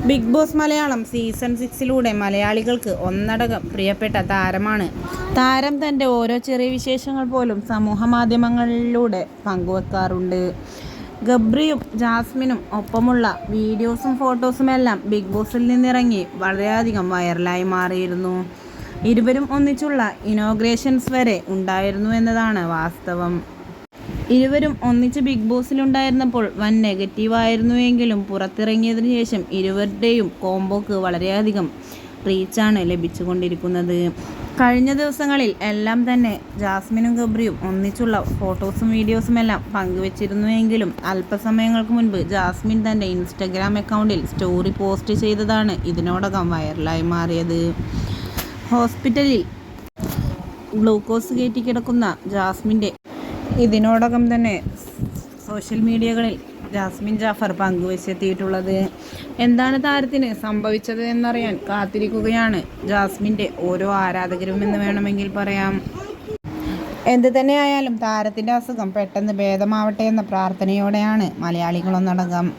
Big boss Malayalam season 6 മലയാളികൾക്ക് ഒന്നടങ്കം പ്രിയപ്പെട്ട താരമാണ്. താരം തൻ്റെ ഓരോ ചെറിയ വിശേഷങ്ങൾ പോലും സമൂഹ മാധ്യമങ്ങളിലൂടെ പങ്കുവെക്കാറുണ്ട്. ഗബ്രിയും ജാസ്മിനും ഒപ്പമുള്ള വീഡിയോസും ഫോട്ടോസുമെല്ലാം ബിഗ് ബോസിൽ നിന്നിറങ്ങി വളരെയധികം വൈറലായി മാറിയിരുന്നു. ഇരുവരും ഒന്നിച്ചുള്ള ഇനോഗ്രേഷൻസ് വരെ ഉണ്ടായിരുന്നു എന്നതാണ് വാസ്തവം. ഇരുവരും ഒന്നിച്ച് ബിഗ് ബോസിലുണ്ടായിരുന്നപ്പോൾ വൻ നെഗറ്റീവായിരുന്നുവെങ്കിലും പുറത്തിറങ്ങിയതിനു ശേഷം ഇരുവരുടെയും കോംബോക്ക് വളരെയധികം റീച്ചാണ് ലഭിച്ചുകൊണ്ടിരിക്കുന്നത്. കഴിഞ്ഞ ദിവസങ്ങളിൽ എല്ലാം തന്നെ ജാസ്മിനും ഗബ്രിയും ഒന്നിച്ചുള്ള ഫോട്ടോസും വീഡിയോസുമെല്ലാം പങ്കുവച്ചിരുന്നുവെങ്കിലും അല്പസമയങ്ങൾക്ക് മുൻപ് ജാസ്മിൻ തൻ്റെ ഇൻസ്റ്റഗ്രാം അക്കൗണ്ടിൽ സ്റ്റോറി പോസ്റ്റ് ചെയ്തതാണ് ഇതിനോടകം വൈറലായി മാറിയത്. ഹോസ്പിറ്റലിൽ ഗ്ലൂക്കോസ് കയറ്റി കിടക്കുന്ന ജാസ്മിൻ്റെ ഇതിനോടകം തന്നെ സോഷ്യൽ മീഡിയകളിൽ ജാസ്മിൻ ജാഫർ പങ്കുവച്ചെത്തിയിട്ടുള്ളത്. എന്താണ് താരത്തിന് സംഭവിച്ചത് എന്നറിയാൻ കാത്തിരിക്കുകയാണ് ജാസ്മിൻ്റെ ഓരോ ആരാധകരും എന്ന് വേണമെങ്കിൽ പറയാം. എന്ത് തന്നെയായാലും താരത്തിൻ്റെ അസുഖം പെട്ടെന്ന് ഭേദമാവട്ടെ എന്ന പ്രാർത്ഥനയോടെയാണ് മലയാളികളൊന്നടങ്കം.